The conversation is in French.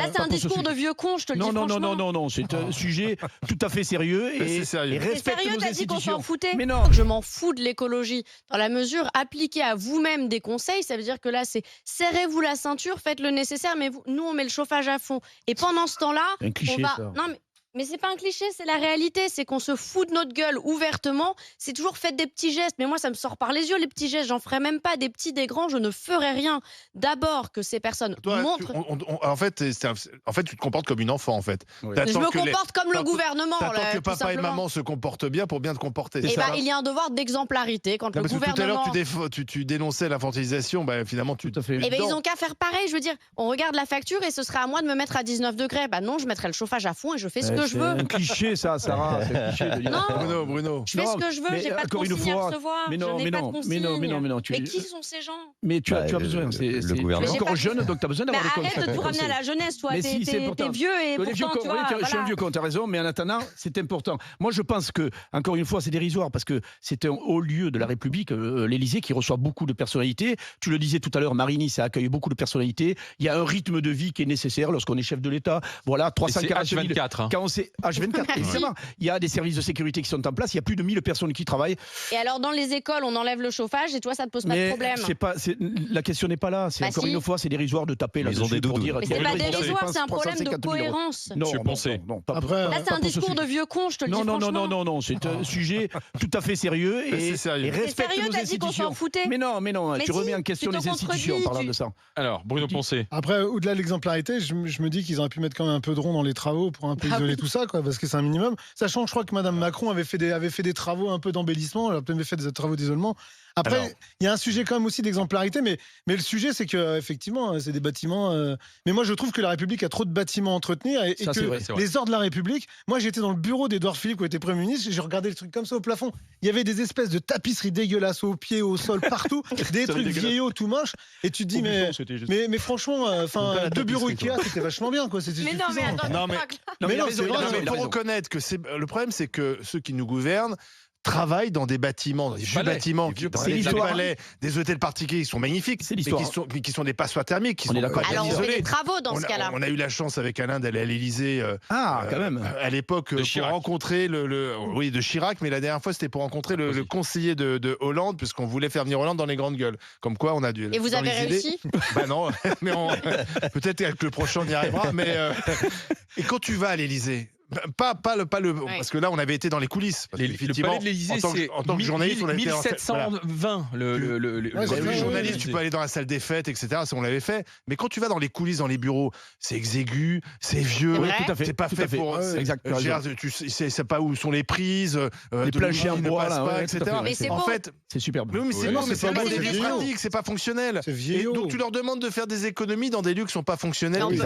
Là, c'est un discours de vieux con, je te le dis franchement. Non, c'est un sujet tout à fait sérieux et respecte sérieux, nos t'as dit qu'on institutions. s'en foutait? Mais non. Je m'en fous de l'écologie. Dans la mesure, appliquez à vous-même des conseils, ça veut dire que là, c'est serrez-vous la ceinture, faites le nécessaire, mais nous, on met le chauffage à fond. Et pendant ce temps-là, Un cliché, on va... ça. Non, mais c'est pas un cliché, c'est la réalité. C'est qu'on se fout de notre gueule ouvertement. C'est toujours faites des petits gestes. Mais moi, ça me sort par les yeux, les petits gestes. J'en ferai même pas. Des petits, des grands, je ne ferai rien. D'abord que ces personnes montrent... En fait, tu te comportes comme une enfant, en fait. Oui. Je me comporte comme le gouvernement. T'attends là, que tout papa et simplement. maman se comportent bien pour bien te comporter. Eh ben, il y a un devoir d'exemplarité quand le Parce que tout à gouvernement... l'heure, tu dénonçais l'infantilisation, finalement, Tout à fait. Eh ben, ils ont qu'à faire pareil. Je veux dire, on regarde la facture et ce sera à moi de me mettre à 19 degrés. Bah non, je mettrai le chauffage à fond et je fais ce que je veux. C'est un cliché, ça, Sarah. C'est un cliché de dire Non. ça. Bruno. Je fais ce que je veux, mais j'ai pas de encore une consigne à fois, recevoir. mais non, je n'ai mais pas non, de mais consigne. non, mais non, mais non, Mais qui sont ces gens? Mais tu as besoin. le gouvernement. Tu es encore jeune, donc tu as besoin Mais d'avoir des conseils. arrête de tout ramener à la jeunesse, toi. Mais si, c'est T'es important. vieux et Les vieux pourtant, cons, tu oui, vois, je suis un vieux con, tu as raison, mais en attendant, c'est important. Moi, je pense que, encore une fois, c'est dérisoire parce que c'est un haut lieu de la République, l'Élysée, qui reçoit beaucoup de personnalités. Tu le disais tout à l'heure, Marini, ça accueille beaucoup de personnalités. Il y a un rythme de vie qui est nécessaire lorsqu'on est chef de l'État. Voilà, 340 000. H24. Quand on sait H24, évidemment. Il y a des services de sécurité qui sont en place. Il y a plus de 1000 personnes qui travaillent. Et alors, dans les écoles, on enlève le chauffage et toi, ça te pose pas de problème. La question n'est pas là. C'est Bah encore si. une fois, c'est dérisoire de taper Mais ils ont là-dessus des pour doudous. dire. Mais c'est pas dérisoire, c'est un problème de cohérence. Non, Monsieur Poncet. pas Après, Là, c'est un discours de vieux con, je te le dis franchement. non, c'est un sujet tout à fait sérieux et C'est sérieux. et respecte sérieux, nos t'as dit qu'on institutions. s'en foutait. Mais non, Mais tu si, remets en question tu te les institutions en contredis, parlant de ça. Alors, Bruno Poncet. Après, au-delà de l'exemplarité, je me dis qu'ils auraient pu mettre quand même un peu de rond dans les travaux pour un peu isoler tout ça, quoi, parce que c'est un minimum. Sachant que je crois que Madame Macron avait fait des travaux un peu d'embellissement, elle a peut-être fait des travaux d'isolement. Après, il y a un sujet quand même aussi d'exemplarité, mais le sujet, c'est que effectivement, c'est des bâtiments. Mais moi, je trouve que la République a trop de bâtiments à entretenir et Ça, que c'est vrai. les ordres de la République. Moi, j'étais dans le bureau d'Édouard Philippe, qui était Premier ministre, et j'ai regardé le truc comme ça au plafond. Il y avait des espèces de tapisseries dégueulasses aux pieds, au sol, partout, des trucs vieillots, tout moches. Et tu te dis, mais franchement, deux bureaux Ikea, c'était vachement bien, quoi. C'était Mais non, mais suffisant. attends, Non, mais- Mais non, il a c'est raison, vrai, Il il a faut raison. reconnaître que le problème, c'est que ceux qui nous gouvernent travaillent dans des bâtiments, dans des vieux palais, bâtiments, des vieux dans palais. des C'est l'histoire. palais, des hôtels particuliers qui sont magnifiques, C'est mais l'histoire. qui sont des passoires thermiques, qui On est sont d'accord. Alors, on fait isolés. des travaux dans ce cas-là. On a eu la chance avec Alain d'aller à l'Élysée Ah, quand même. à l'époque pour Chirac. rencontrer oui, de Chirac, mais la dernière fois c'était pour rencontrer le conseiller de Hollande, puisqu'on voulait faire venir Hollande dans les grandes gueules. Comme quoi on a dû. Et vous dans avez les idées. réussi? Bah non, mais peut-être avec le prochain on y arrivera. Mais et quand tu vas à l'Élysée. Pas le parce que là on avait été dans les coulisses. Parce Le qu'effectivement, palais de l'Élysée, c'est en tant que journaliste, on avait été dans 1720. Ouais, c'est le vrai, journaliste, ouais. tu peux aller dans la salle des fêtes, etc. Ça, on l'avait fait. Mais quand tu vas dans les coulisses, dans les bureaux, c'est exigu, c'est vieux. C'est Oui, vrai tout à fait. C'est pas tout fait à fait. pour. Ouais, exact, tu as raison. tu sais pas où sont les prises. Les de planchers en l'outil ne bois, passe là, pas, ouais, tout à etc. fait. Mais c'est En beau. fait, C'est superbe. mais oui, mais c'est Ouais, non, beau, mais c'est c'est pas pas beau, des c'est lieux vieillot. pratiques, c'est pas fonctionnel. C'est Et vieillot. donc tu leur demandes de faire des économies dans des lieux qui sont pas fonctionnels. Mais on peut